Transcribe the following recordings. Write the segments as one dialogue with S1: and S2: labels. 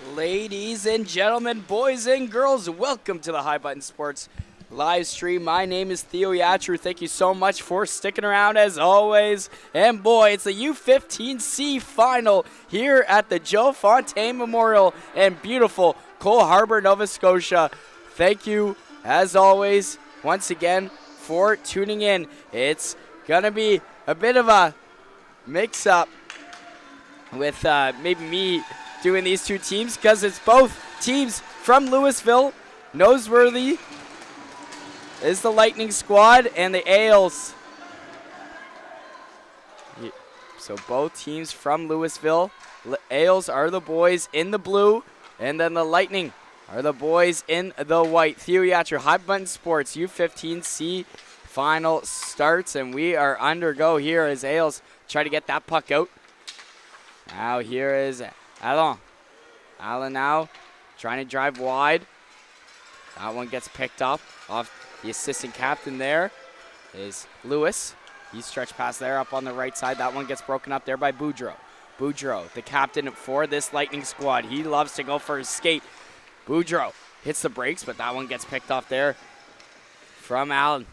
S1: Ladies and gentlemen, boys and girls, welcome to the High Button Sports live stream. My name is Theo Yatru. Thank you so much for sticking around as always. And boy, it's the U15C Final here at the Joe Fontaine Memorial in beautiful Cole Harbour, Nova Scotia. Thank you, as always, once again for tuning in. It's going to be a bit of a mix-up with maybe me doing these two teams because it's both teams from Louisville. Noseworthy is the Lightning squad and the Ales. So both teams from Louisville. Ales are the boys in the blue, and then the Lightning are the boys in the white. Theo Yatcher, High Button Sports, U15C Final starts, and we are undergo here as Ales try to get that puck out. Now here is Allen. Allen now trying to drive wide. That one gets picked up off the assistant captain there is Lewis. He stretched past there up on the right side. That one gets broken up there by Boudreau. Boudreau, the captain for this Lightning squad. He loves to go for his skate. Boudreau hits the brakes, but that one gets picked off there from Allen.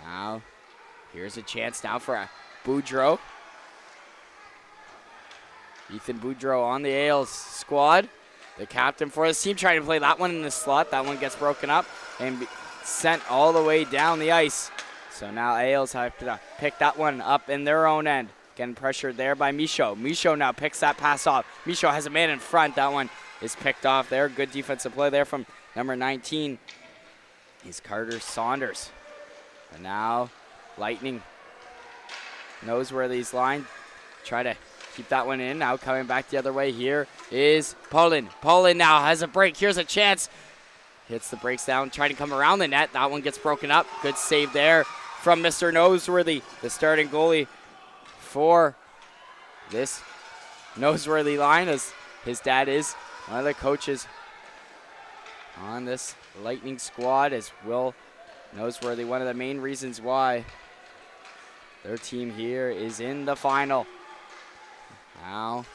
S1: Now, here's a chance now for Boudreau. Ethan Boudreau on the Ales squad. The captain for this team trying to play that one in the slot. That one gets broken up and sent all the way down the ice. So now Ales have to pick that one up in their own end. Getting pressured there by Michaud. Michaud now picks that pass off. Michaud has a man in front. That one is picked off there. Good defensive play there from number 19. Is Carter Saunders. And now Lightning knows where these line. Try to keep that one in. Now coming back the other way here is Paulin. Paulin now has a break. Here's a chance. Hits the brakes down, trying to come around the net. That one gets broken up. Good save there from Mr. Noseworthy, the starting goalie for this Noseworthy line, as his dad is one of the coaches on this Lightning squad, as Will Noseworthy, one of the main reasons why their team here is in the final. Now,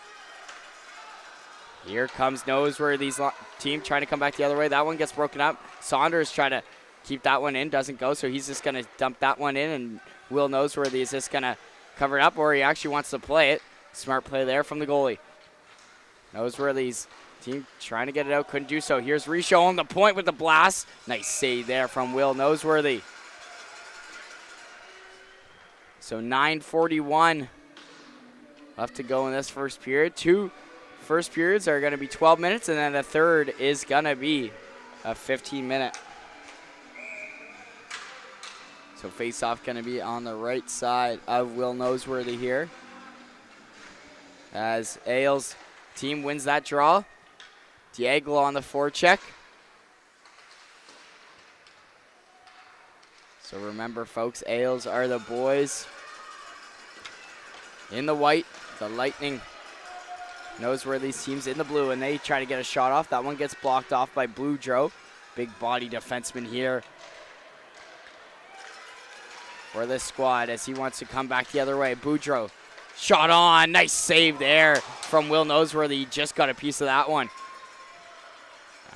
S1: here comes Noseworthy's team trying to come back the other way. That one gets broken up. Saunders trying to keep that one in. Doesn't go, so he's just going to dump that one in, and Will Noseworthy is just going to cover it up, or he actually wants to play it. Smart play there from the goalie. Noseworthy's team trying to get it out. Couldn't do so. Here's Richaud on the point with the blast. Nice save there from Will Noseworthy. So 9:41 left to go in this first period. Two first periods are going to be 12 minutes, and then the third is going to be a 15-minute. So face-off going to be on the right side of Will Noseworthy here, as Ales team wins that draw. Diaglo on the forecheck. So remember, folks, Ales are the boys in the white. The Lightning Noseworthy's team's in the blue, and they try to get a shot off. That one gets blocked off by Boudreau. Big body defenseman here for this squad as he wants to come back the other way. Boudreau, shot on. Nice save there from Will Noseworthy. He just got a piece of that one.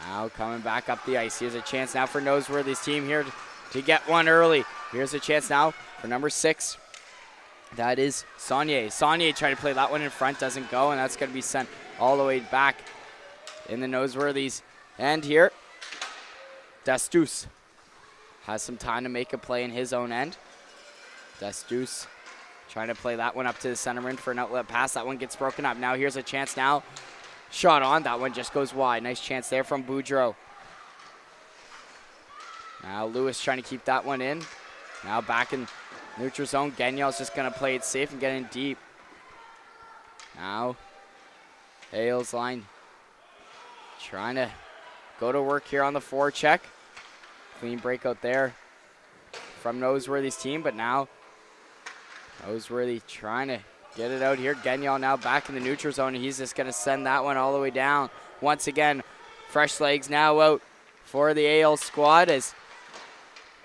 S1: Now coming back up the ice. Here's a chance now for Noseworthy's team here to get one early. Here's a chance now for number 6. That is Saunier. Saunier trying to play that one in front. Doesn't go, and that's going to be sent all the way back in the Noseworthy's end here. Dastus has some time to make a play in his own end. Dastus trying to play that one up to the centerman for an outlet pass. That one gets broken up. Now here's a chance now. Shot on. That one just goes wide. Nice chance there from Boudreau. Now Lewis trying to keep that one in. Now back in neutral zone. Gagnon's just going to play it safe and get in deep. Now Ales line trying to go to work here on the forecheck. Clean breakout there from Noseworthy's team, but now Noseworthy trying to get it out here. Gagnon now back in the neutral zone, and he's just going to send that one all the way down. Once again, fresh legs now out for the Ales squad as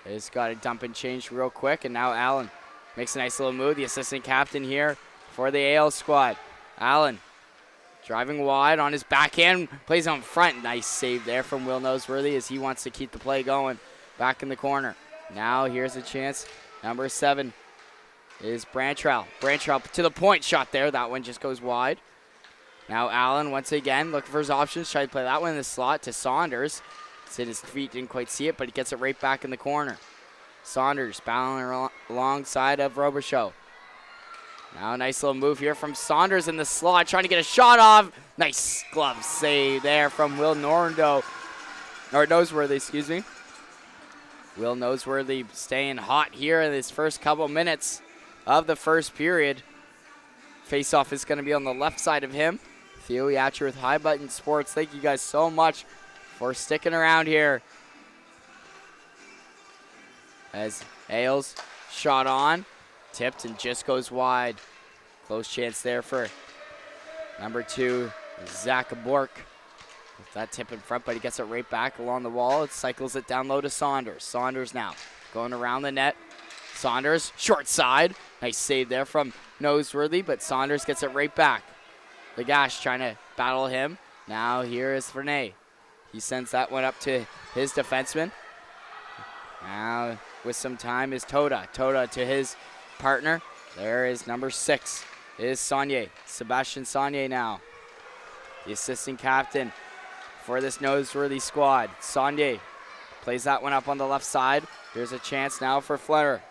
S1: he's got to dump and change real quick, and now Allen makes a nice little move. The assistant captain here for the Ailes squad. Allen driving wide on his backhand, plays on front. Nice save there from Will Noseworthy as he wants to keep the play going back in the corner. Now here's a chance. Number 7 is Brantrell. Brantrell to the point shot there. That one just goes wide. Now Allen once again looking for his options. Try to play that one in the slot to Saunders. It's hit his feet, didn't quite see it, but he gets it right back in the corner. Saunders battling alongside of Robichaud. Now a nice little move here from Saunders in the slot, trying to get a shot off. Nice glove save there from Will Noseworthy, excuse me. Will Noseworthy staying hot here in his first couple minutes of the first period. Face-off is going to be on the left side of him. Theo Yatcher with High Button Sports. Thank you guys so much for sticking around here. As Ailes shot on. Tipped and just goes wide. Close chance there for number 2, Zach Bork. With that tip in front, but he gets it right back along the wall. It cycles it down low to Saunders. Saunders now going around the net. Saunders, short side. Nice save there from Noseworthy, but Saunders gets it right back. Lagash trying to battle him. Now here is Vernay. He sends that one up to his defenseman. Now with some time is Toda. Toda to his partner. There is number 6, is Saunier. Sebastian Saunier now. The assistant captain for this Noseworthy squad. Saunier plays that one up on the left side. Here's a chance now for Fletter.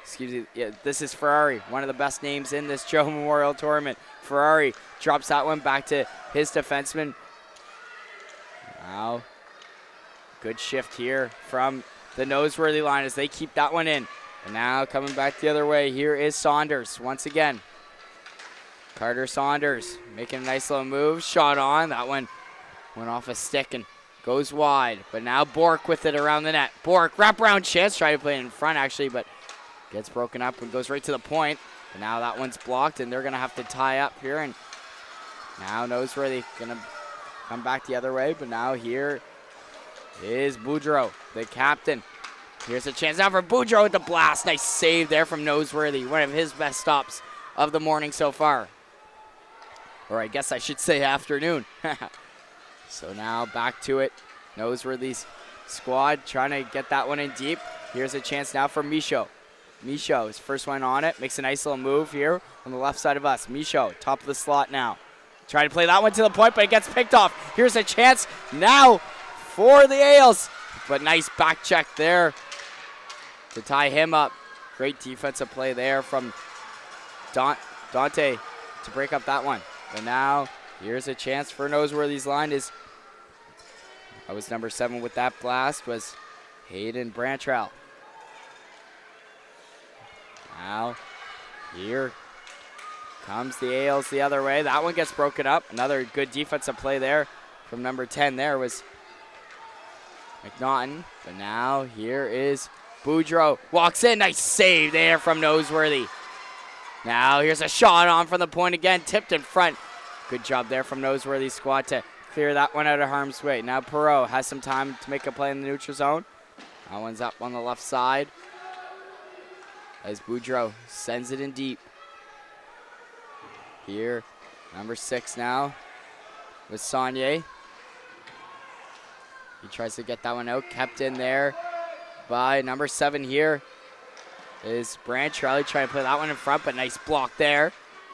S1: Excuse me, yeah, this is Ferrari, one of the best names in this Joe Memorial Tournament. Ferrari drops that one back to his defenseman. Now, good shift here from the Noseworthy line as they keep that one in. And now coming back the other way, here is Saunders once again. Carter Saunders making a nice little move. Shot on. That one went off a stick and goes wide. But now Bork with it around the net. Bork, wraparound chance. Try to play it in front actually, but gets broken up and goes right to the point. But now that one's blocked and they're going to have to tie up here. And now Noseworthy going to come back the other way. But now here is Boudreau, the captain. Here's a chance now for Boudreau with the blast. Nice save there from Noseworthy. One of his best stops of the morning so far. Or I guess I should say afternoon. So now back to it. Noseworthy's squad trying to get that one in deep. Here's a chance now for Michaud. Michaud is first one on it. Makes a nice little move here on the left side of us. Michaud, top of the slot now. Try to play that one to the point, but it gets picked off. Here's a chance now for the Ailes. But nice back check there to tie him up. Great defensive play there from Dante to break up that one. But now here's a chance for Noseworthy's line. That was number 7 with that blast was Hayden Brantrell. Now here comes the Ailes the other way. That one gets broken up. Another good defensive play there from number 10 there was McNaughton. But now here is Boudreau. Walks in. Nice save there from Noseworthy. Now here's a shot on from the point again. Tipped in front. Good job there from Noseworthy's squad to clear that one out of harm's way. Now Perreault has some time to make a play in the neutral zone. That one's up on the left side as Boudreau sends it in deep. Here, number 6 now with Saunier. He tries to get that one out. Kept in there by number 7 here is Brantrell. Trying to play that one in front, but nice block there.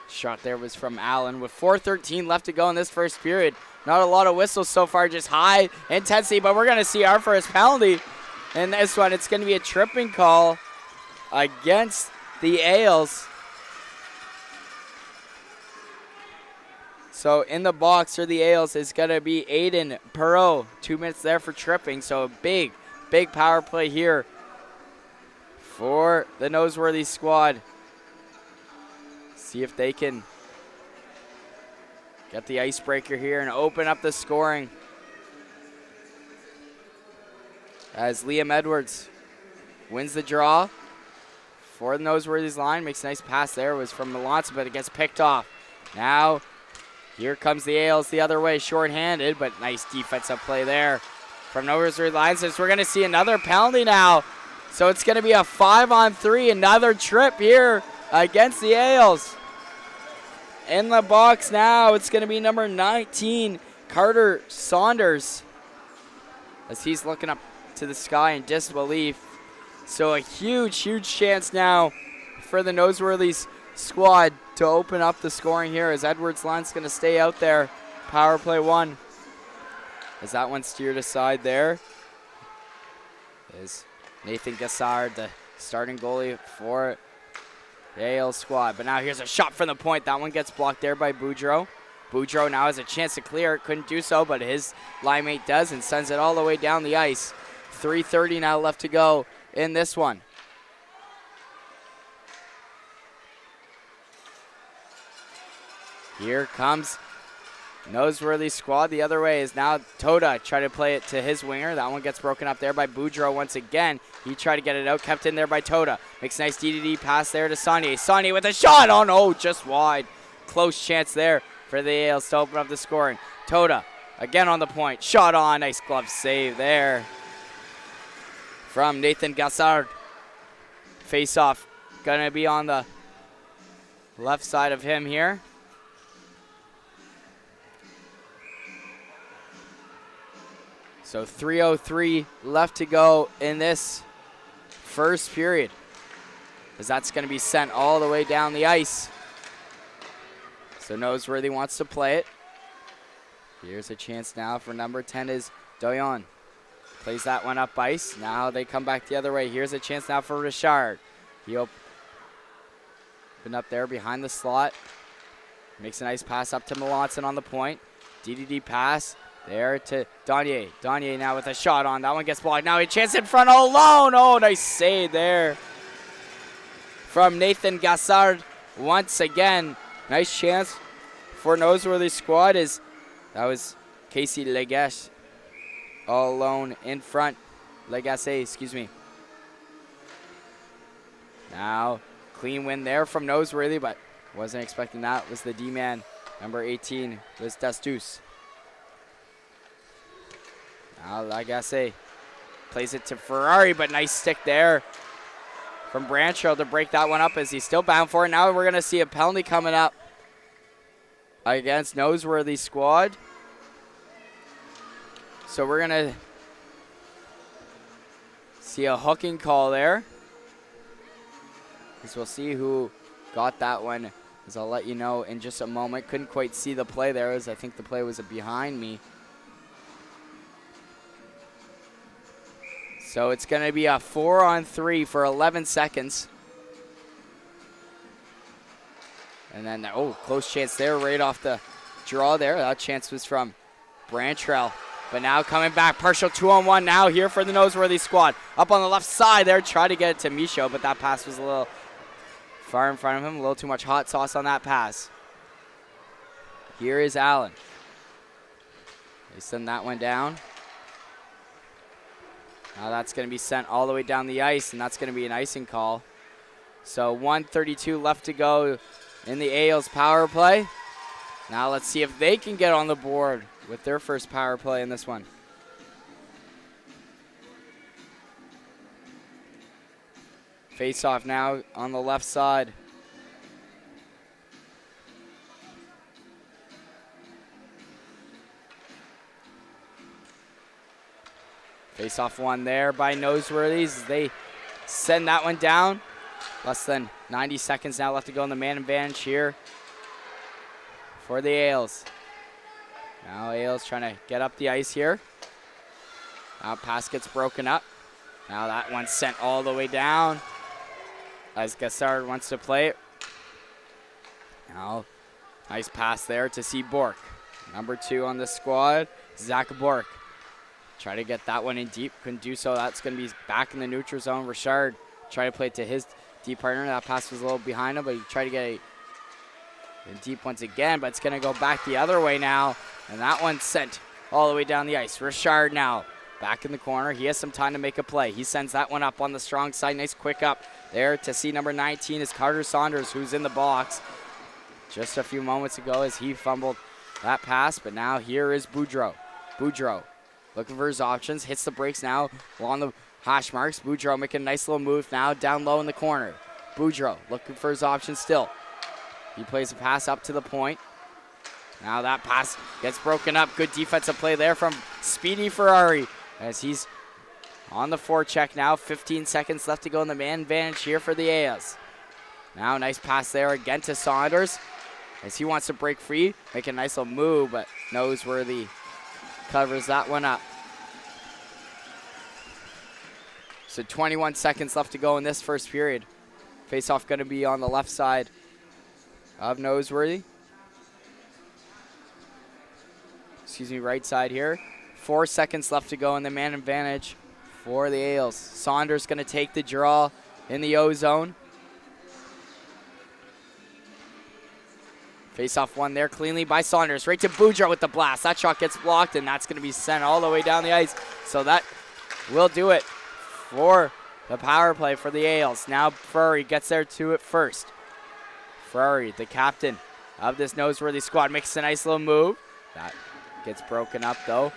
S1: Shot there was from Allen with 4:13 left to go in this first period. Not a lot of whistles so far, just high intensity, but we're going to see our first penalty in this one. It's going to be a tripping call against the Ailes. So in the box for the Ailes is going to be Aiden Perreault. 2 minutes there for tripping, so a big power play here for the Noseworthy squad. See if they can get the icebreaker here and open up the scoring. As Liam Edwards wins the draw for the Noseworthy's line. Makes a nice pass there. It was from Melanson, but it gets picked off. Now here comes the Ailes the other way, short-handed, but nice defensive play there from Noseworthy line. So we're going to see another penalty now. So it's going to be a 5-on-3, another trip here against the Ailes. in the box now. It's going to be number 19, Carter Saunders, as he's looking up to the sky in disbelief. So a huge, huge chance now for the Noseworthy's squad to open up the scoring here, as Edwards Lunt's going to stay out there. Power play one. As that one steered aside there is Nathan Gassard, the starting goalie for the AL squad. But now here's a shot from the point. That one gets blocked there by Boudreau. Boudreau now has a chance to clear it. Couldn't do so, but his line mate does and sends it all the way down the ice. 3:30 now left to go in this one. Here comes Noseworthy squad the other way. Is now Toda trying to play it to his winger. That one gets broken up there by Boudreau once again. He tried to get it out, kept in there by Toda. Makes a nice DDD pass there to Saunier. Saunier with a shot. Oh no, just wide. Close chance there for the Ales to open up the scoring. Toda again on the point. Shot on. Nice glove save there from Nathan Gassard. Face off. Gonna be on the left side of him here. So 3:03 left to go in this first period, as that's going to be sent all the way down the ice. So Noseworthy wants to play it. Here's a chance now for number 10 is Doyon. Plays that one up ice. Now they come back the other way. Here's a chance now for Richard. He open up there behind the slot. Makes a nice pass up to Melanson on the point. DDD pass. There to Donier. Donier now with a shot on. That one gets blocked. Now a chance in front alone. Oh, nice save there from Nathan Gassard once again. Nice chance for Noseworthy squad. That was Casey Legache all alone in front. Legace, excuse me. Now clean win there from Noseworthy, but wasn't expecting that. Was the D-man. Number 18 was Dastus. Now Lagasse plays it to Ferrari, but nice stick there from Branchfield to break that one up as he's still bound for it. Now we're going to see a penalty coming up against Noseworthy squad. So we're going to see a hooking call there, as we'll see who got that one, as I'll let you know in just a moment. Couldn't quite see the play there, as I think the play was behind me. So it's going to be a 4-on-3 for 11 seconds. And then, oh, close chance there right off the draw there. That chance was from Brantrell. But now coming back, partial 2-on-1 now here for the Noseworthy squad. Up on the left side there, try to get it to Michaud, but that pass was a little far in front of him. A little too much hot sauce on that pass. Here is Allen. They send that one down. Now that's going to be sent all the way down the ice, and that's going to be an icing call. So 1:32 left to go in the Ales power play. Now let's see if they can get on the board with their first power play in this one. Face off now on the left side. Face off one there by Noseworthy's. They send that one down. Less than 90 seconds now left to go in the man advantage here for the Ales. Now Ales trying to get up the ice here. Now pass gets broken up. Now that one's sent all the way down as Gassard wants to play it. Now nice pass there to see Bork. Number 2 on the squad, Zach Bork. Try to get that one in deep, couldn't do so. That's going to be back in the neutral zone. Richard tried to play it to his deep partner. That pass was a little behind him, but he tried to get it in deep once again, but it's going to go back the other way now, and that one's sent all the way down the ice. Richard now back in the corner. He has some time to make a play. He sends that one up on the strong side. Nice quick up there to see number 19 is Carter Saunders, who's in the box just a few moments ago as he fumbled that pass, but now here is Boudreau. Boudreau looking for his options, hits the brakes now along the hash marks. Boudreau making a nice little move now down low in the corner. Boudreau looking for his options still. He plays a pass up to the point. Now that pass gets broken up. Good defensive play there from Speedy Ferrari as he's on the forecheck now. 15 seconds left to go in the man advantage here for the A's. Now nice pass there again to Saunders as he wants to break free. Make a nice little move, but Noseworthy covers that one up. So 21 seconds left to go in this first period. Face-off going to be on the left side of Noseworthy. Right side here. 4 seconds left to go in the man advantage for the A's. Saunders going to take the draw in the O zone. Face-off won there cleanly by Saunders. Right to Boudreau with the blast. That shot gets blocked, and that's going to be sent all the way down the ice. So that will do it for the power play for the A's. Now Ferrari gets there to it first. Ferrari, the captain of this Noseworthy squad, makes a nice little move. That gets broken up, though.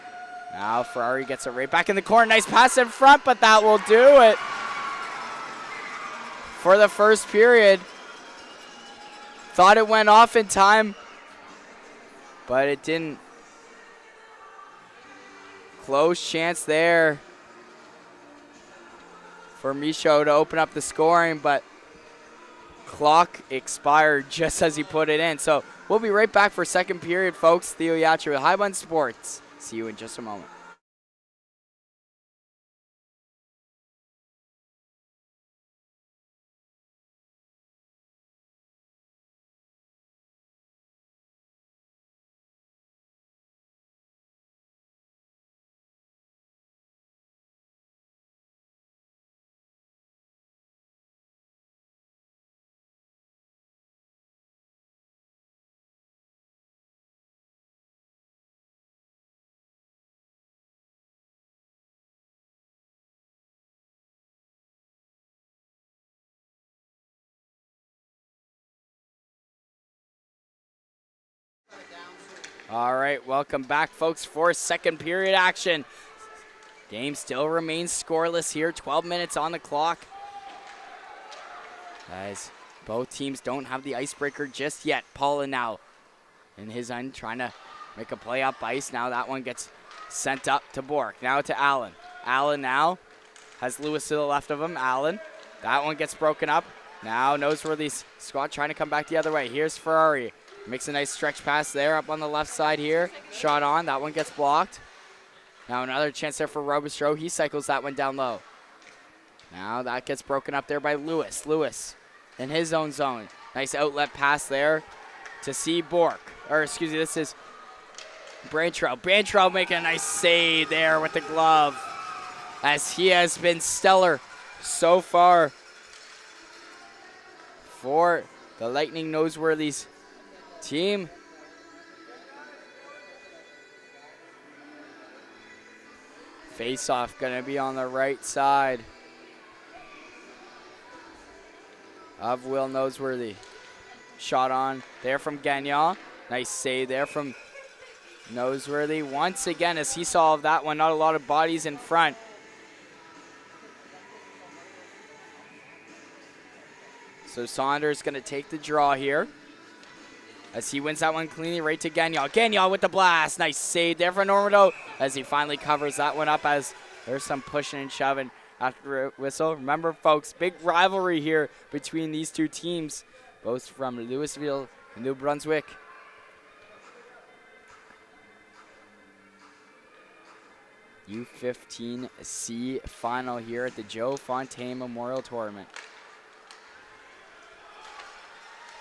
S1: Now Ferrari gets it right back in the corner. Nice pass in front, but that will do it for the first period. Thought it went off in time, but it didn't. Close chance there for Michaud to open up the scoring, but clock expired just as he put it in. So we'll be right back for second period, folks. Theo Yatcher with High Bun Sports. See you in just a moment. All right, welcome back, folks, for second period action. Game still remains scoreless here. 12 minutes on the clock. As both teams don't have the icebreaker just yet. Paula now in his end trying to make a play up ice. Now that one gets sent up to Bork. Now to Allen. Allen now has Lewis to the left of him. Allen. That one gets broken up. Now Noseworthy's squad trying to come back the other way. Here's Ferrari. Makes a nice stretch pass there up on the left side here. Shot on. That one gets blocked. Now another chance there for Robistro. He cycles that one down low. Now that gets broken up there by Lewis. Lewis in his own zone. Nice outlet pass there to C. Bork. Or excuse me, this is Brantrow. Brantrow making a nice save there with the glove, as he has been stellar so far for the Lightning Noseworthy's team. Face-off going to be on the right side of Will Noseworthy. Shot on there from Gagnon. Nice save there from Noseworthy. Once again, as he saw that one, not a lot of bodies in front. So Saunders going to take the draw here, as he wins that one cleanly right to Gagnon. Gagnon with the blast. Nice save there for Normandeau, as he finally covers that one up, as there's some pushing and shoving after a whistle. Remember, folks, big rivalry here between these two teams, both from Louisville and New Brunswick. U15C final here at the Joe Fontaine Memorial Tournament.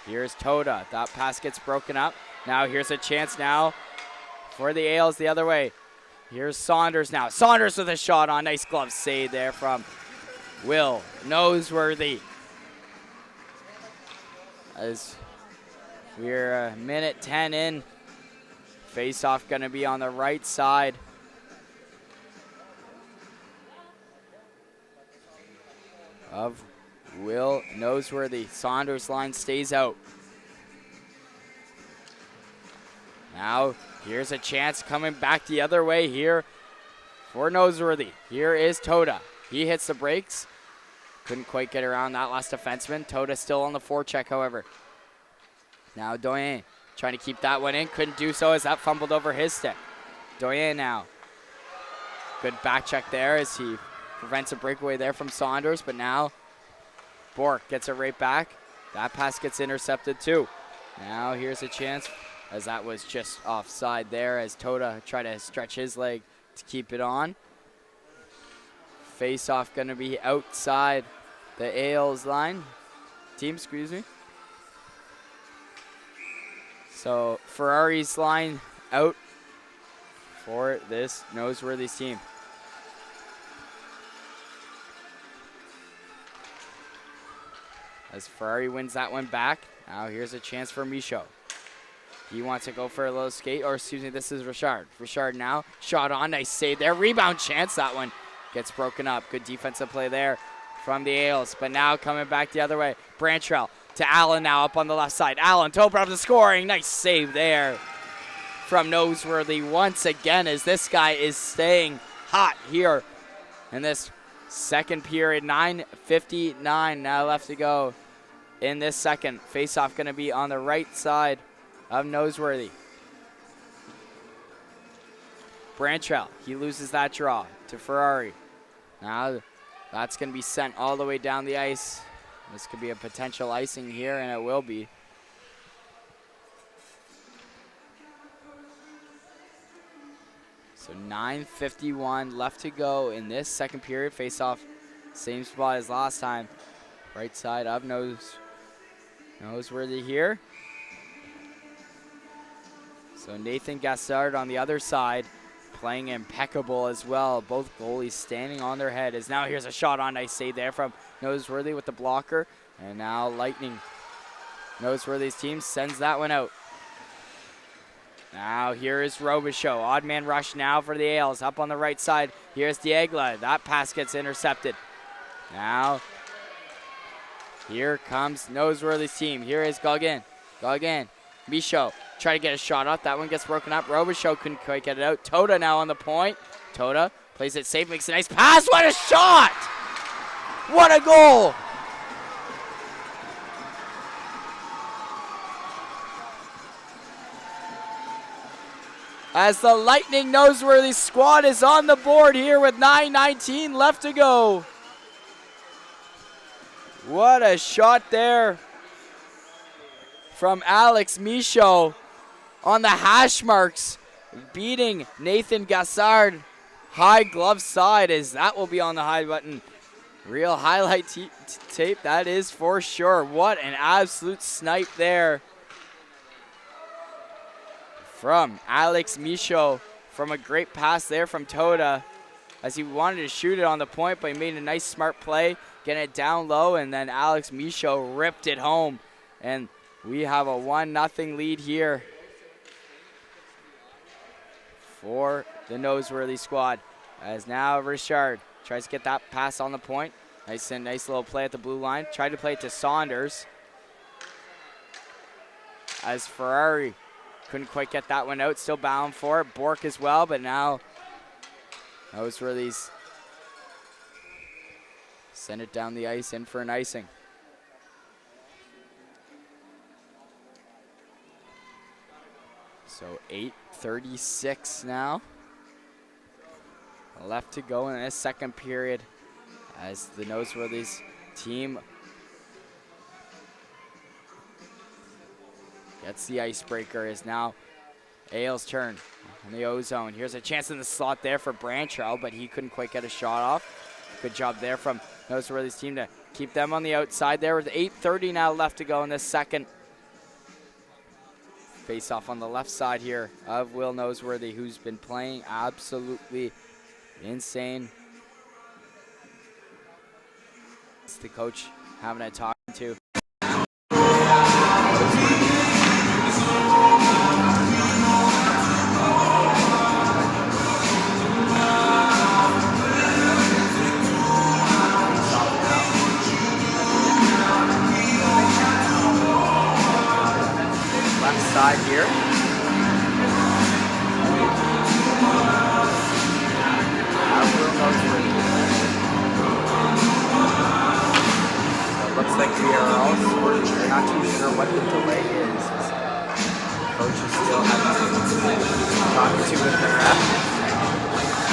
S1: Here's Toda. That pass gets broken up. Now here's a chance now for the A's the other way. Here's Saunders now. Saunders with a shot on. Nice glove save there from Will Noseworthy. As we're a minute 10 in. Face-off going to be on the right side of Will Noseworthy. Saunders line stays out. Now here's a chance coming back the other way here for Noseworthy. Here is Toda. He hits the brakes. Couldn't quite get around that last defenseman. Toda still on the forecheck, however. Now Doyen trying to keep that one in. Couldn't do so as that fumbled over his stick. Doyen now. Good back check there as he prevents a breakaway there from Saunders. But now Bork gets it right back. That pass gets intercepted too. Now here's a chance as that was just offside there as Toda tried to stretch his leg to keep it on. Face off going to be outside the Ailes line. Team, excuse me. So Ferrari's line out for this Noseworthy's team. As Ferrari wins that one back. Now here's a chance for Michaud. He wants to go for a little skate, or excuse me, this is Richard. Richard now, shot on, nice save there. Rebound chance, that one gets broken up. Good defensive play there from the Ailes, but now coming back the other way. Brantrell to Allen now up on the left side. Allen, Toper up the scoring. Nice save there from Noseworthy once again as this guy is staying hot here in this second period. 9:59 now left to go in this second. Face-off going to be on the right side of Noseworthy. Brantrell, he loses that draw to Ferrari. Now that's going to be sent all the way down the ice. This could be a potential icing here, and it will be. So 9:51 left to go in this second period. Face off, same spot as last time. Right side of Noseworthy here. So Nathan Gassard on the other side, playing impeccable as well. Both goalies standing on their head. As now here's a shot on, nice save there from Noseworthy with the blocker. And now Lightning, Noseworthy's team, sends that one out. Now here is Robichaud. Odd man rush now for the Ailes. Up on the right side. Here's Diegla. That pass gets intercepted. Now here comes Noseworthy's team. Here is Gauguin. Gauguin. Michaud. Try to get a shot up. That one gets broken up. Robichaud couldn't quite get it out. Toda now on the point. Toda plays it safe. Makes a nice pass. What a shot! What a goal! As the Lightning Noseworthy squad is on the board here with 9:19 left to go. What a shot there from Alex Michaud on the hash marks, beating Nathan Gassard. High glove side, as that will be on the high button. Real highlight tape, that is for sure. What an absolute snipe there from Alex Michaud, from a great pass there from Toda, as he wanted to shoot it on the point, but he made a nice smart play, getting it down low, and then Alex Michaud ripped it home. And we have a 1-0 lead here for the Noseworthy squad. As now Richard tries to get that pass on the point. Nice little play at the blue line. Tried to play it to Saunders. As Ferrari couldn't quite get that one out. Still bound for it. Bork as well, but now Noseworthy's send it down the ice, in for an icing. So 8:36 now left to go in this second period, as the Noseworthy's team gets the icebreaker. Is now Ailes' turn in the O-zone. Here's a chance in the slot there for Brantrell, but he couldn't quite get a shot off. Good job there from Noseworthy's team to keep them on the outside there, with 8:30 now left to go in this second. Face off on the left side here of Will Noseworthy, who's been playing absolutely insane. It's the coach having a talk to. Side here. It looks like we are all sorted. We're not too sure what the delay is. Talking to with the ref.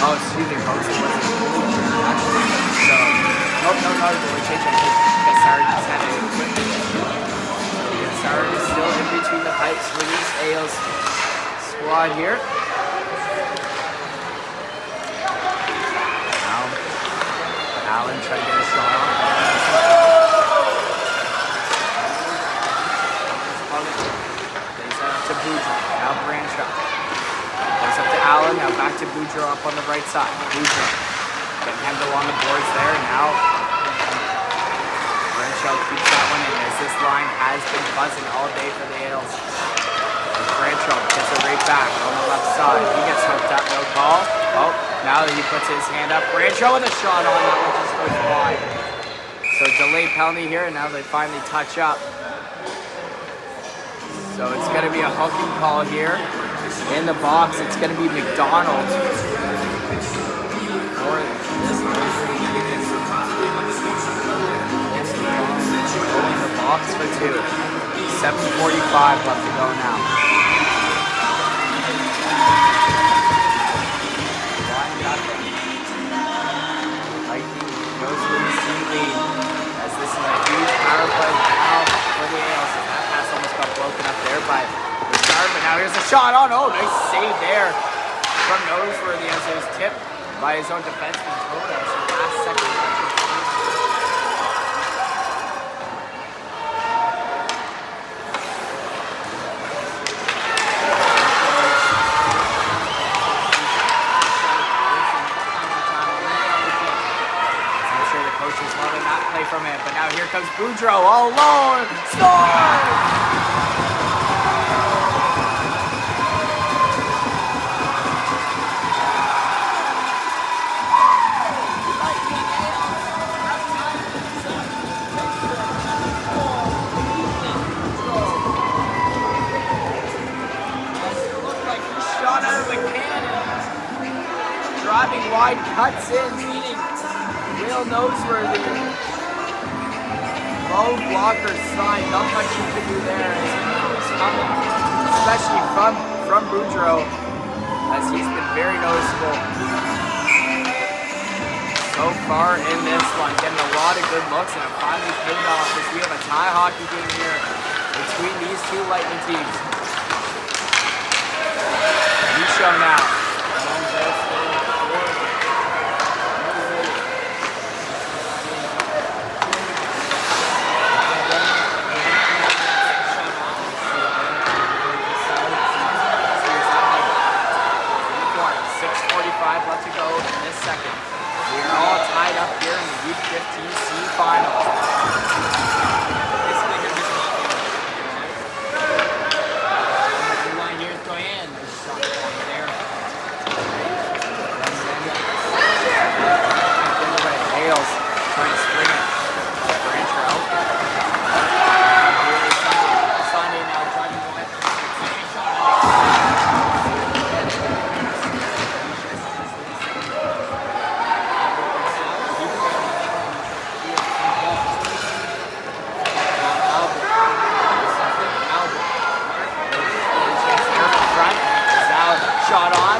S1: Oh, excuse me, folks. It wasn't actually. So, no, we're changing it. Gassard just had an equipment issue. So Gassard is still in between the pipes for these Ailes squad here. Now, Allen trying to get a shot on. Plays out to Boudreau. Now Branchuk. Goes up to Allen. Now back to Boudreau up on the right side. Boudreau. Getting Hendo on the boards there. Now Branchuk keeps that one in as this line has been buzzing all day for the Ailes. Branchuk gets it right back on the left side. He gets hooked up, no call. Oh, now he puts his hand up. Branchuk with a shot on that one just goes wide. So delayed penalty here, and now they finally touch up. So it's going to be a hooking call here. In the box, it's going to be McDonald. For this in the box for 2. 7:45 left to go now. Lightning goes for the team lead as this is a huge power play now for the Ailes. And that pass almost got broken up there by Richard, but now here's a shot on. Oh, nice save there from Noseworthy as it was tipped by his own defenseman Toda. So last second. From it, but now here comes Boudreau all alone. Score! Shot out of the cannon. Driving wide, cuts in, meeting real Noseworthy. Low blocker sign, not much you can do there as he's coming, especially from Boudreau, as he's been very noticeable so far in this one, getting a lot of good looks, and it finally paid off as we have a tie hockey game here between these two Lightning teams. Micho now. Left to go in this second. We are all tied up here in the U15C Finals. Basically, going to the line here is going in. There's a shot point there. Ailes trying to spring it. Branch out. Sunday now driving the left. Shot on.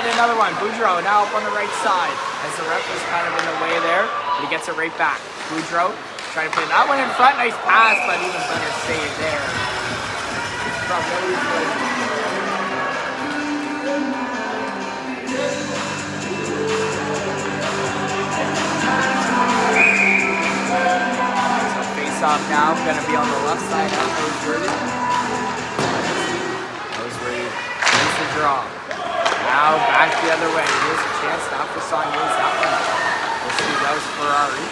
S1: Another one. Boudreau now up on the right side as the ref was kind of in the way there, but he gets it right back. Boudreau trying to play that one in front. Nice pass, but even better save there. From so face off now, going to be on the left side of Noseworthy. Noseworthy wins the draw. Now now back the other way. Here's a chance now for Sonya's. That one. This is out Ferrari.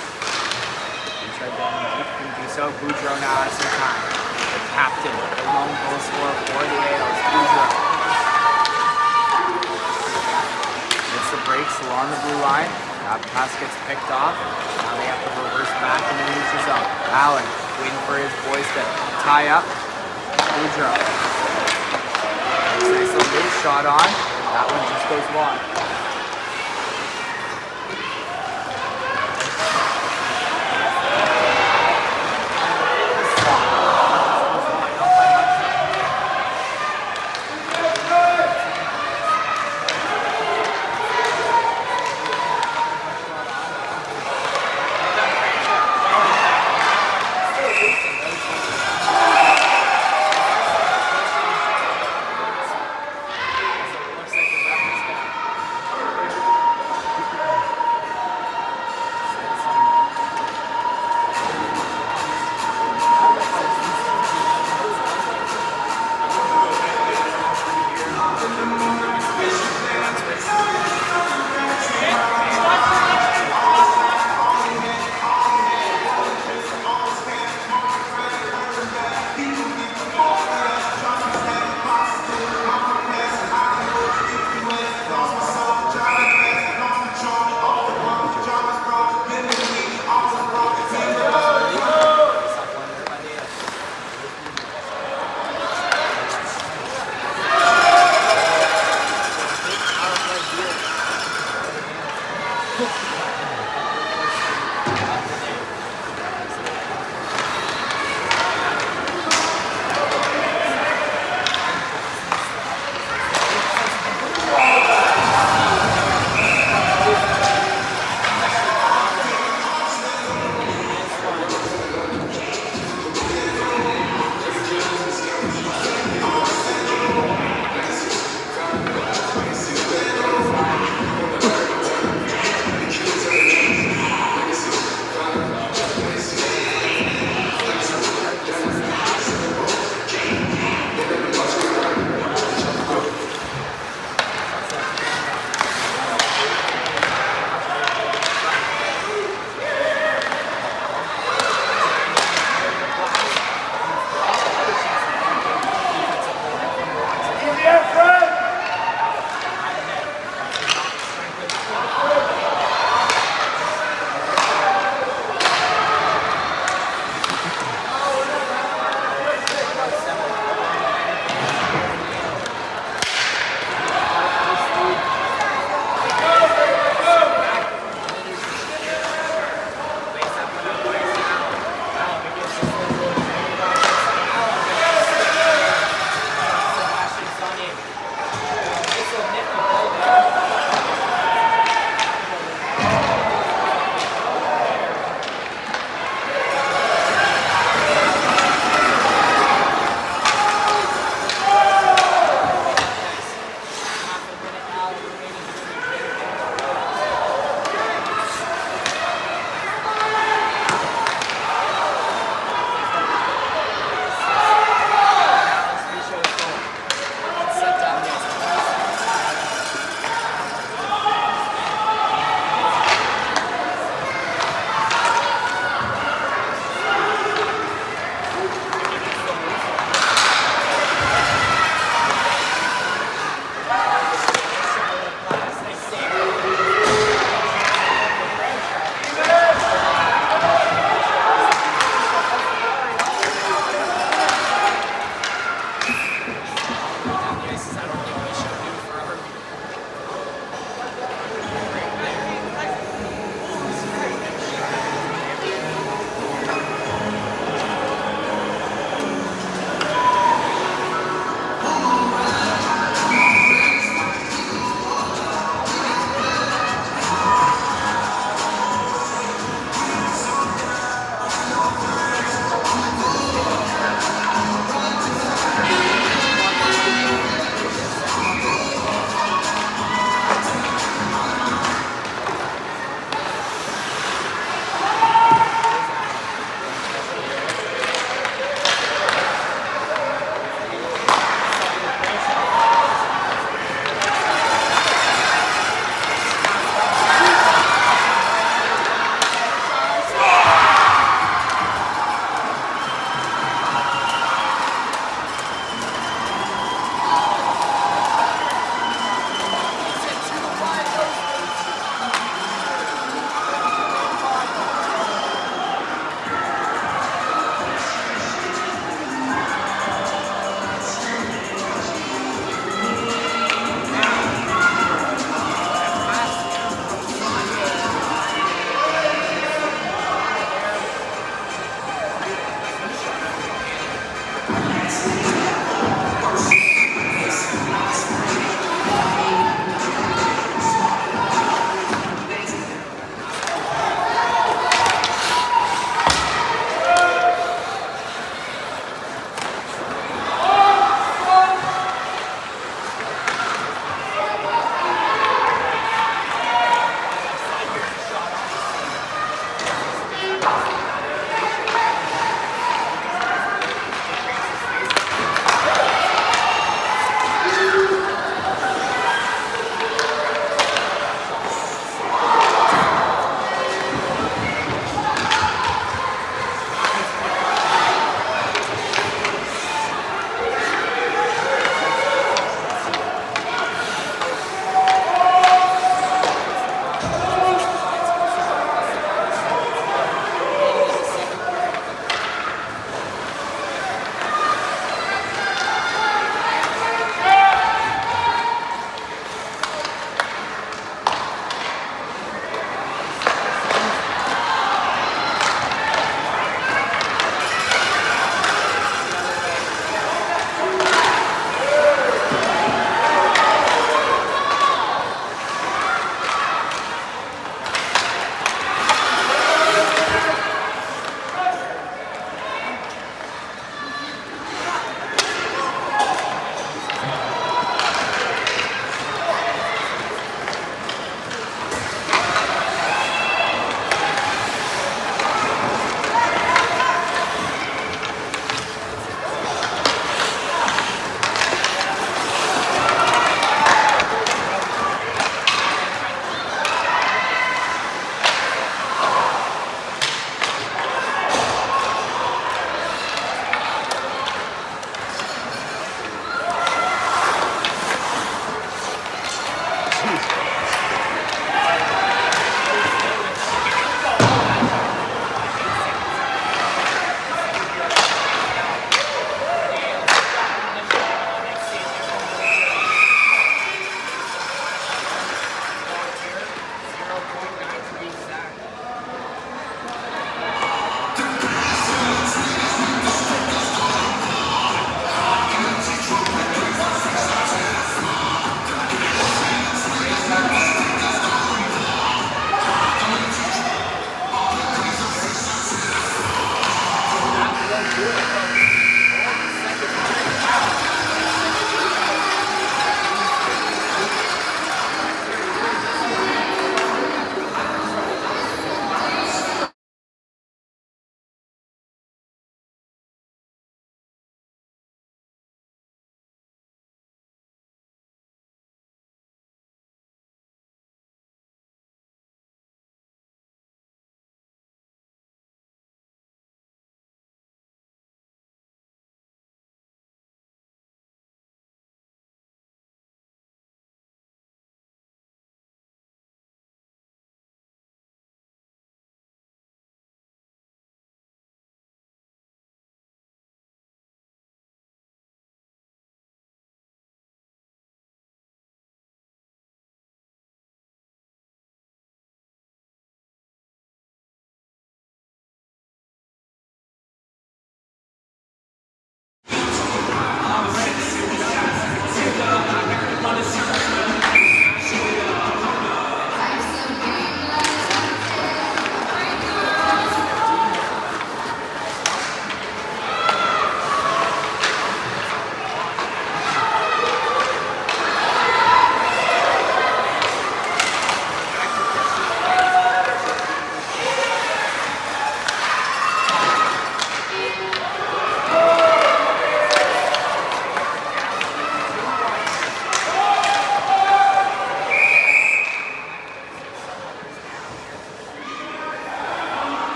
S1: He tried going deep, couldn't do so. Boudreaux now has some time. The captain, the lone goal scorer for the A's, Boudreaux. Gets the breaks along the blue line. That pass gets picked off. Now they have to reverse back in the neutral zone. Allen waiting for his boys to tie up. Boudreaux. Nice little move shot on. That one just goes long.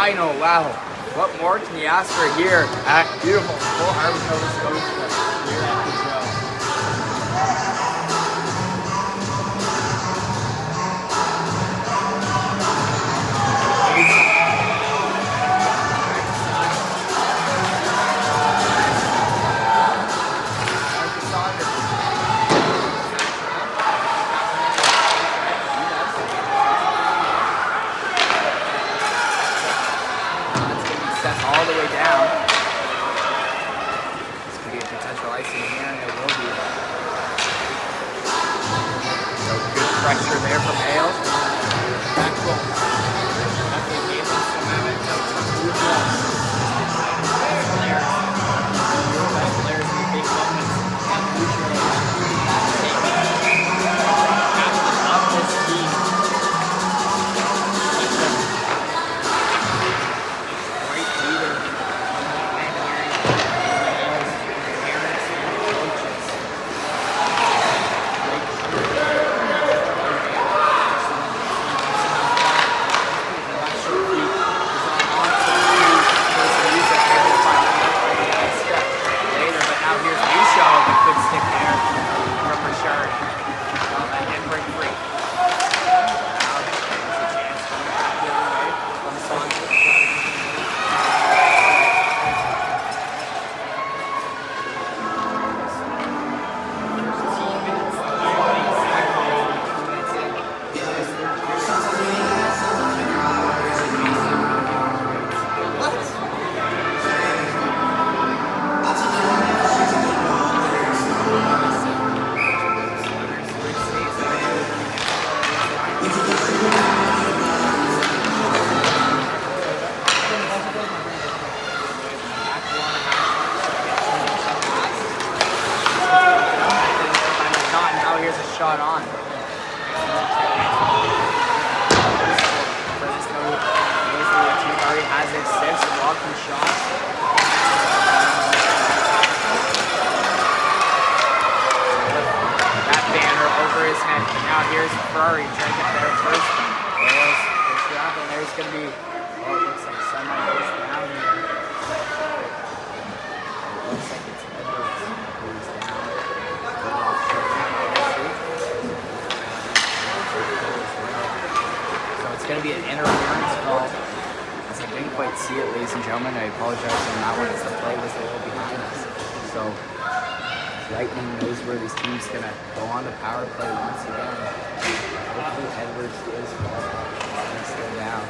S1: final. Wow. What more can you ask for here at beautiful Full Harbor, Nova Scotia here at Boudreau? All the way down. This could be a potential icing here, and it will be. So good pressure there from Hales. Back roll. Definitely gave us some momentum. Best players in the big moments. And Boudreau captain of this team. Shot on. For this move, the team already has their 6 blocking shots. That banner over his head. Now here's Ferrari trying to get there first. There's and there's going to be, oh, it looks like someone goes down here. It looks like it's Edwards who's down. It's going to be an interference call. As I didn't quite see it, ladies and gentlemen, I apologize on that one as the play was a little behind us. So Lightning knows where this team's going to go on the power play once again. Hopefully Edwards is still down.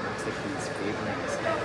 S1: Looks like he's favoring his head.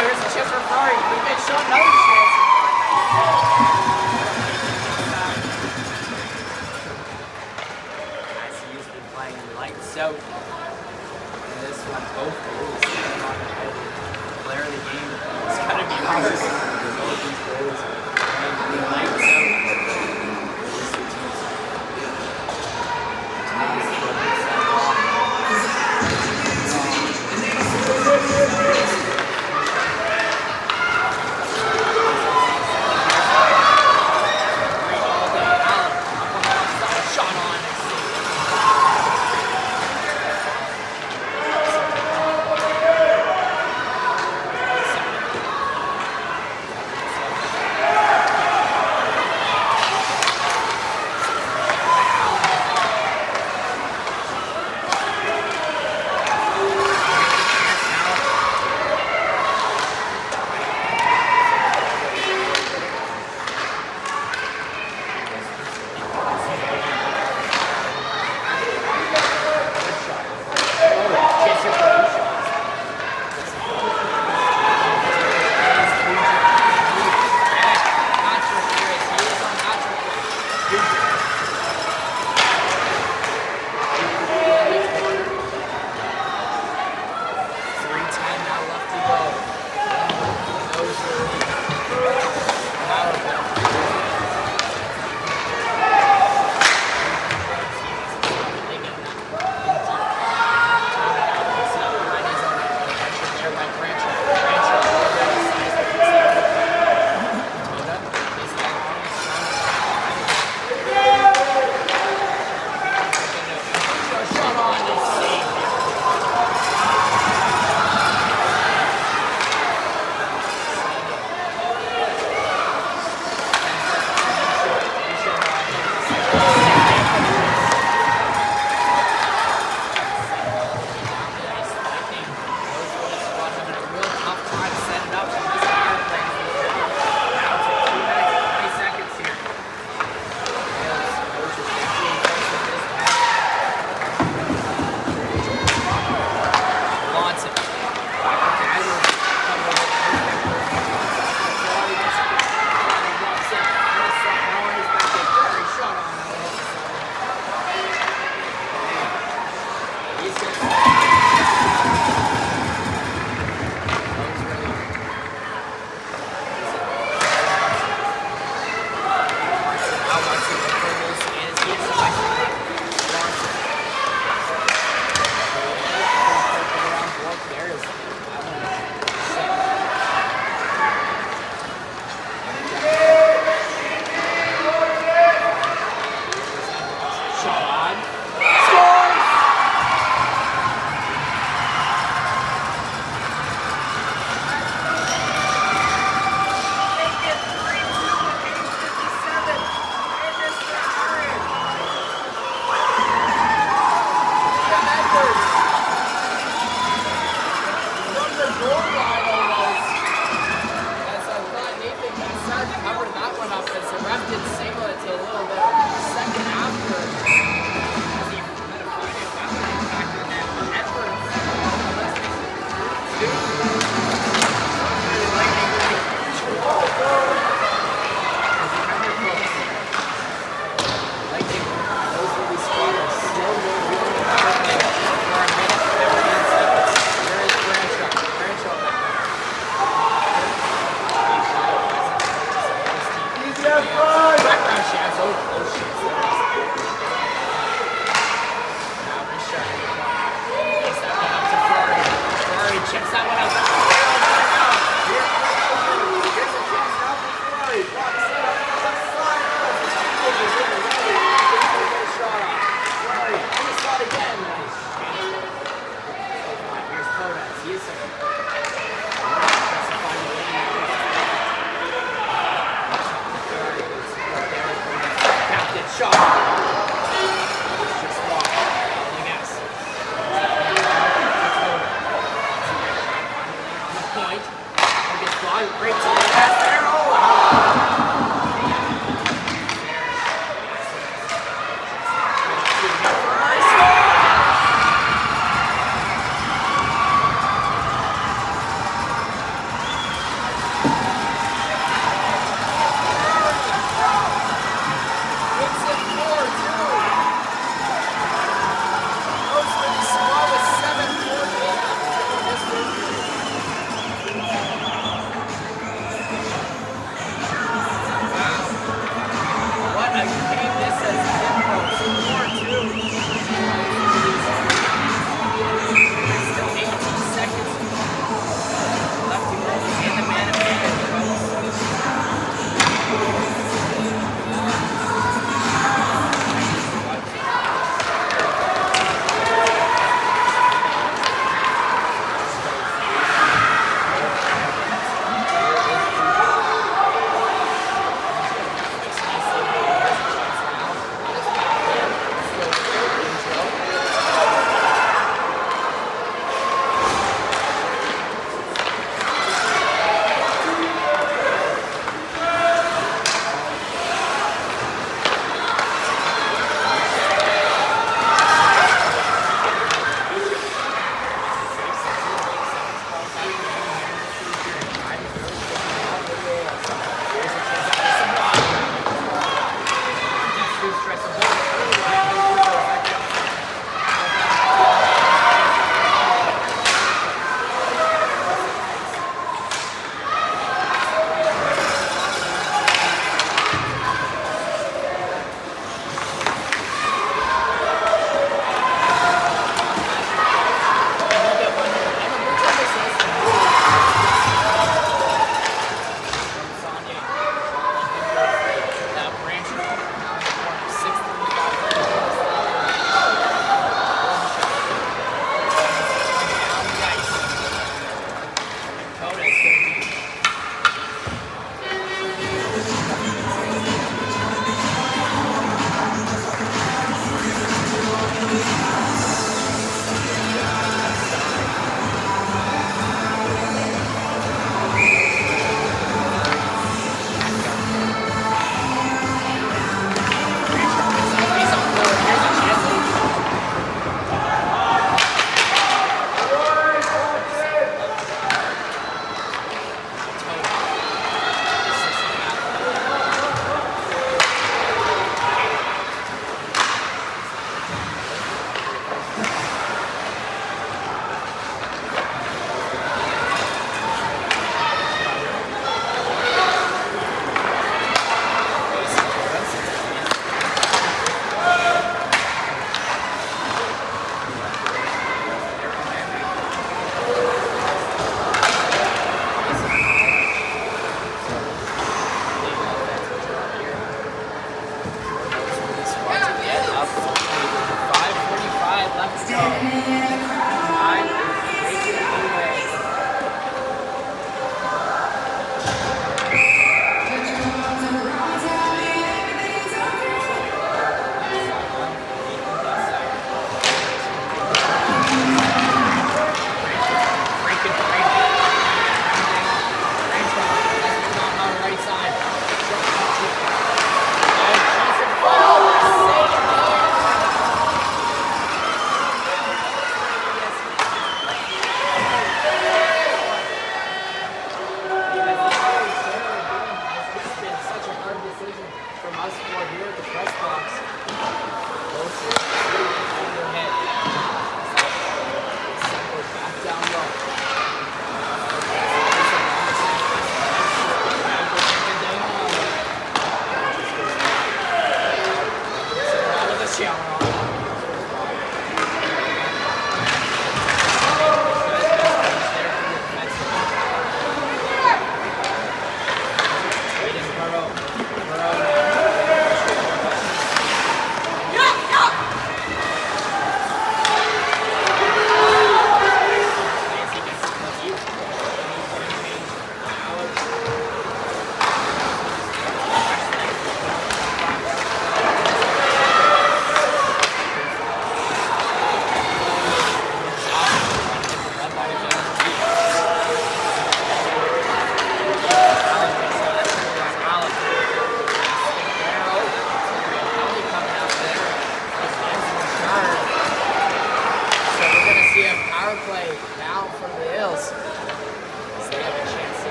S1: here's a chance for Ferrari. We've been shown another chance. As he's been playing lights out. And this one, both goals on the head. Player of the game. It's gotta be hard. Both these goals playing lights out.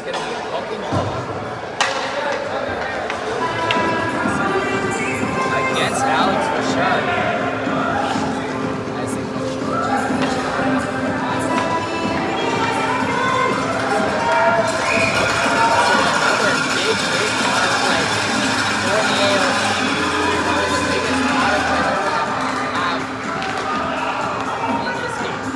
S1: Against Alex for sure. As the coach another big power play for the AOC. One of the biggest power plays they're going to have in this game.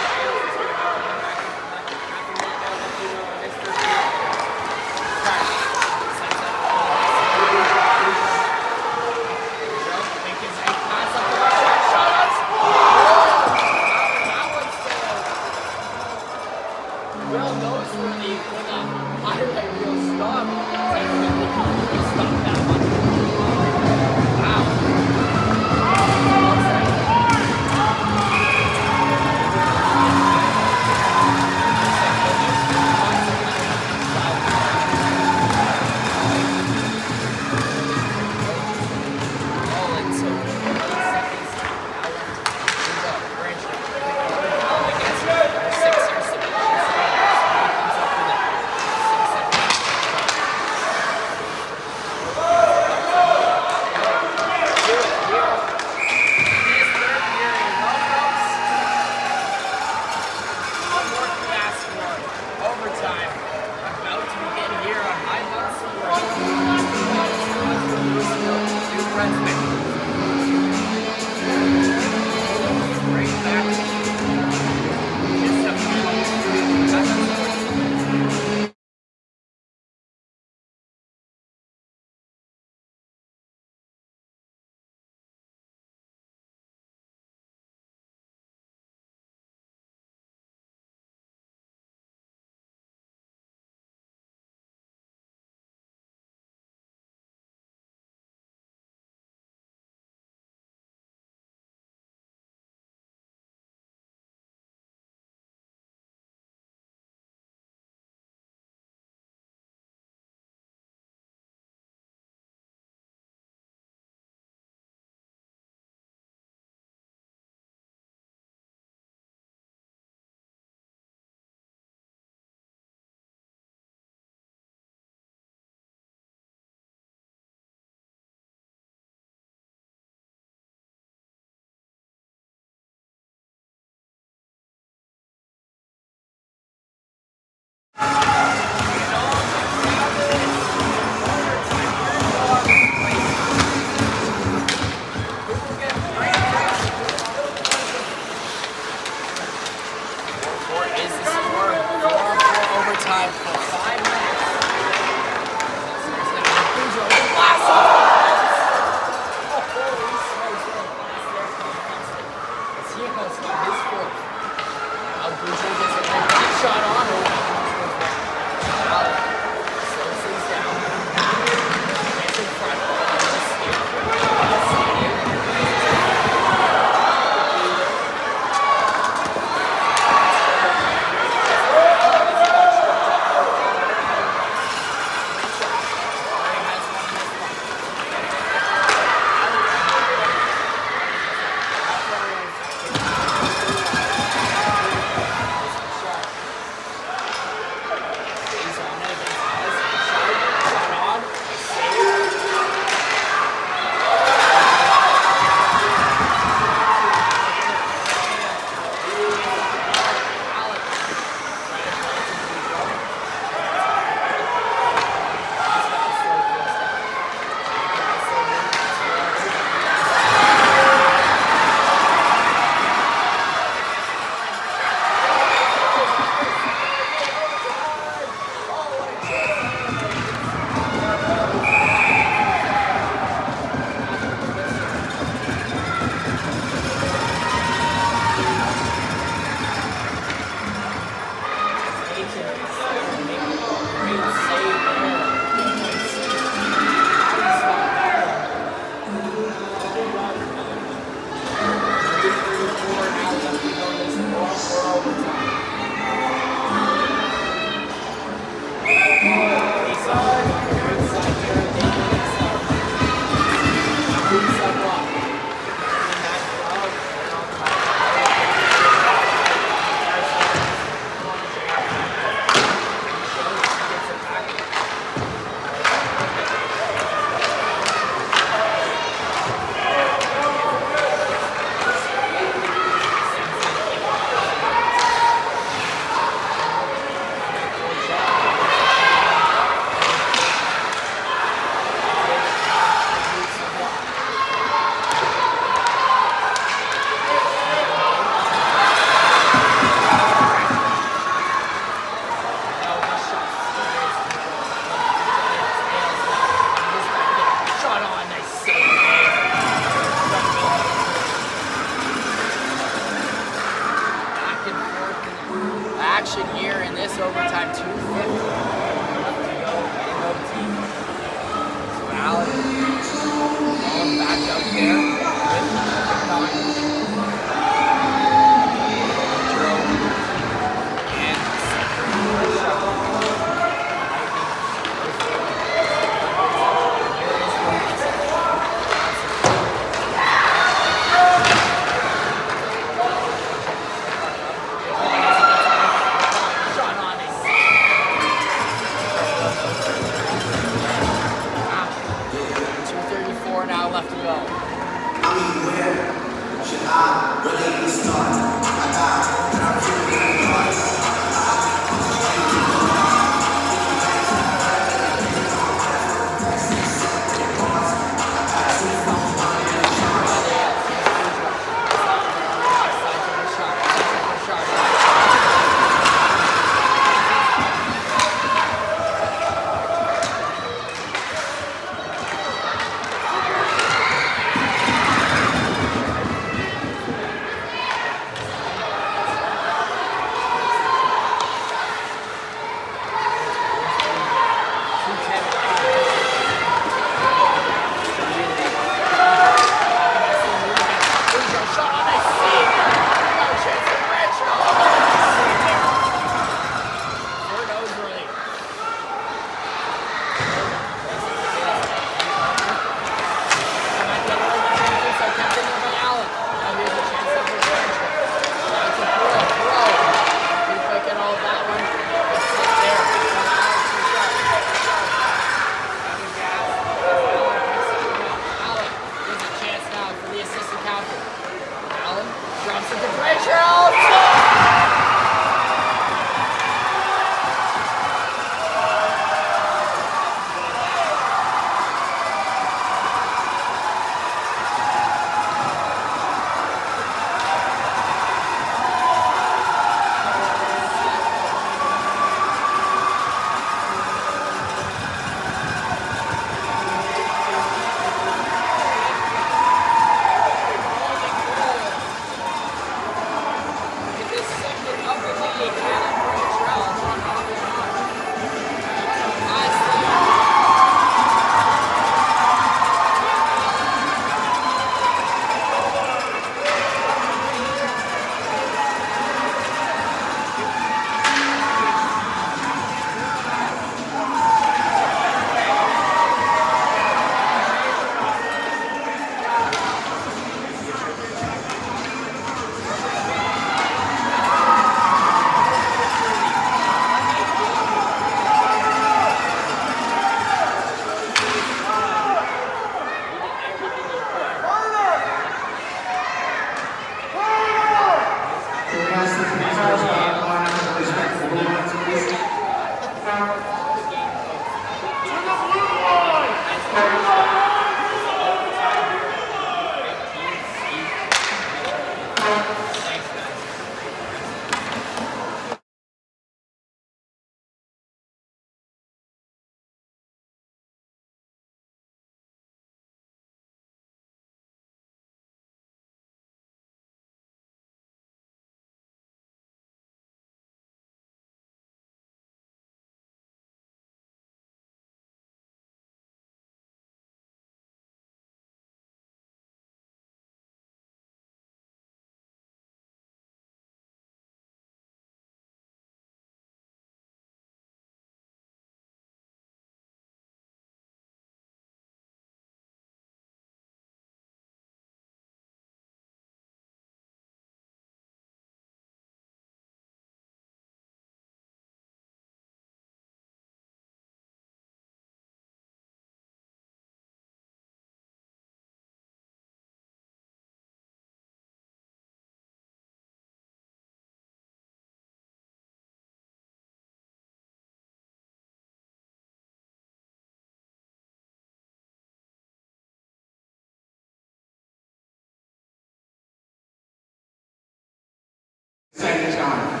S2: Second time.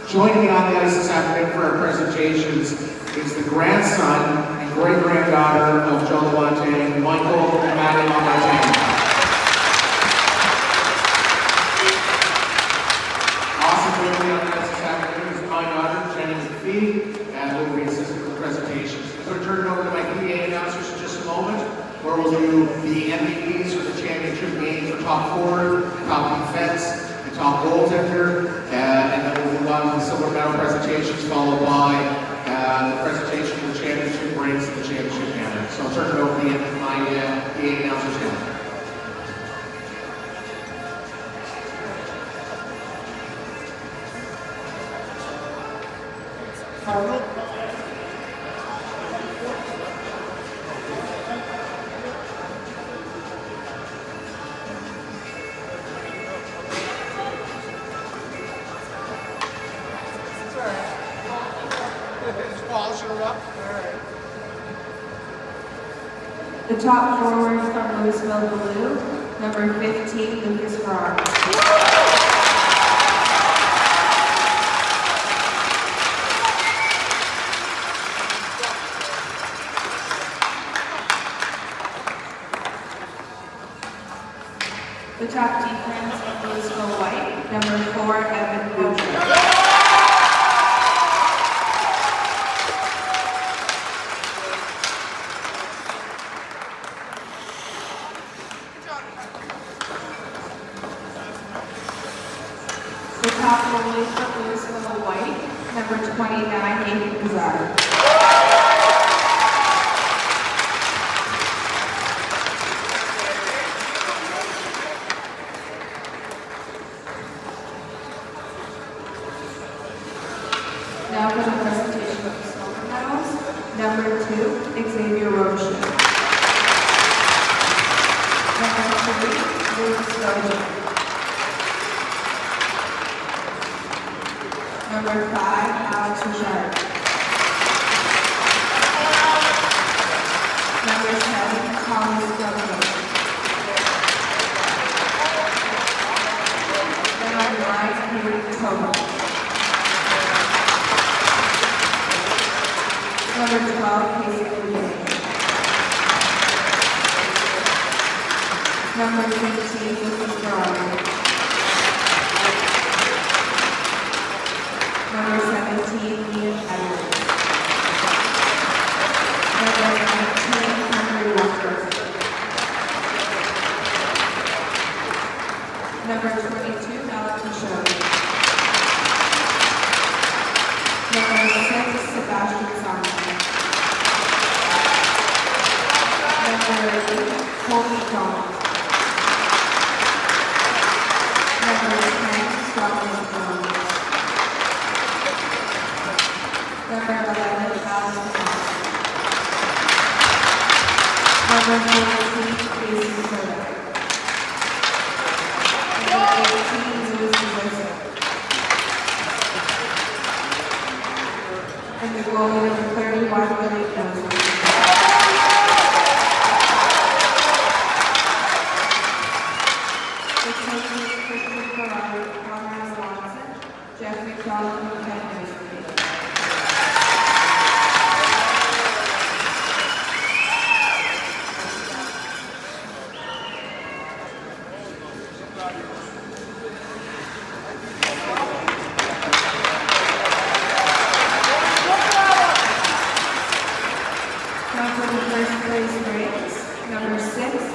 S2: Joining me on the ice this afternoon for our presentations is the grandson and great-granddaughter of Joe Labonte, Michael and Maddie Labonte. Also joining me on the ice this afternoon is my daughter, Jenny McPhee, and who will be assisting with the presentations. I'm going to turn it over to my PA announcers in just a moment, where we'll do the MVPs for the championship game for top forward, top defense, and top goaltender, and then we'll move on to the silver medal presentations, followed by the presentation of the championship rings and the championship banner. So I'll turn it over to my PA announcers now.
S3: The top forward from Louisville Blue, number 15, Lucas Farrar. The top defense from Louisville White, number 4, Evan Boudreaux. The top goalie from Louisville White, number 29, Nathan Bizarre. Now for the presentation of the silver medals. Number 2, Xavier Roche. Number 3, Louis Stojan. Number 5, Alex Richard. Number 7, Thomas Douglas. Number 9, Henry Toba. Number 12, Casey Boudet. Number 15, Lucas Farrar. Number 17, Ian Edwards. Number 19, Henry Walker. Number 22, Alex Michaud. Number 6, Sebastian Simon. Number 8, Colby Jones. Number 10, Dominic Jones. Number 11, Alice Thomas. Number 14, Casey Soda. Number 18, Louis Joseph. And the goalie number 31, Willie Johnson. The coaches, Christian Ferrari, Conrad Watson, Jeff McDonald, and Ken Anderson. Now for the first place race, number 6,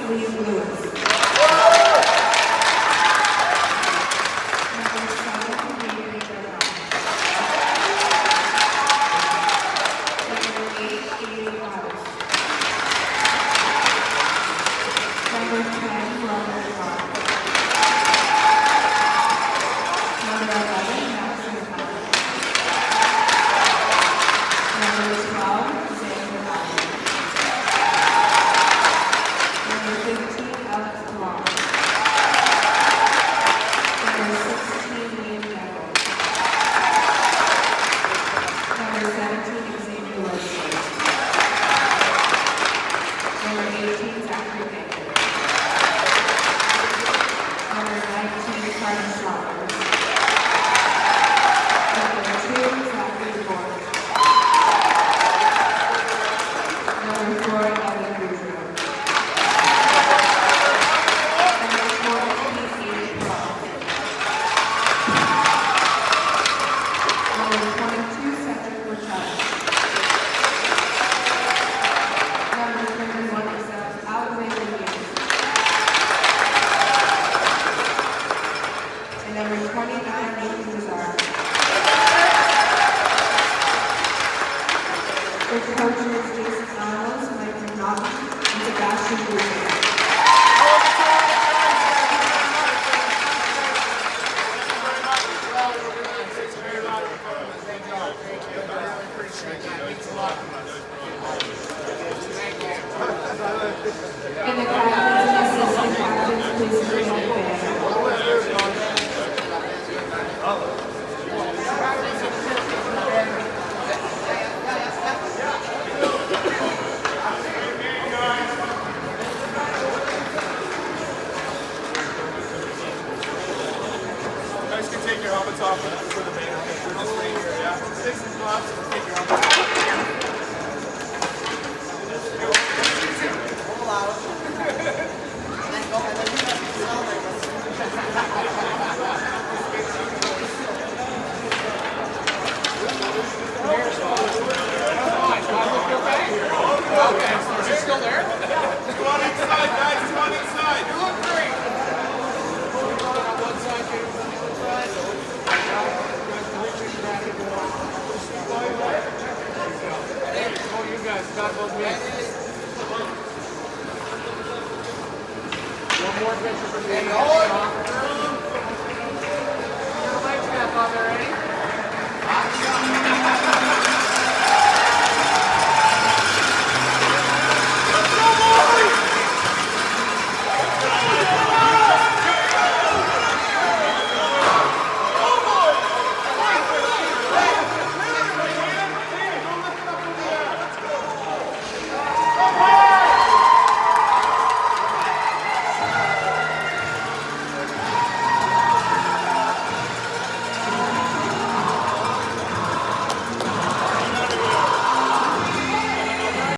S3: Liam Lewis. Number 7, David Bernard. Number 8, Katie Miles. Number 10, Robert Clark. Number 11, Max McCall. Number 12, Xander Allen. Number 15, Alex Kalon. Number 16, Liam Neville. Number 17, Xavier Roche. Number 18, Zachary Baker. Number 19, Carter Schwartz. Number 2, Zachary Ford. Number 4, Evan Boudreaux. Number 14, Ian Ross. Number 22, Cedric Rochelle. Number 31 is Alexander Hughes. And number 29, Nathan Bizarre. The coaches, Jason Alves, Mike McNaughton, and Sebastian Boucher. And the captains and assistant captains, please bring up band.
S2: it still there?
S4: Two on each side, guys. Two on each side.
S2: You look great. On one side, James on the other side. Hey, oh, you guys, not both me. One more picture for the end. Your legs back on there.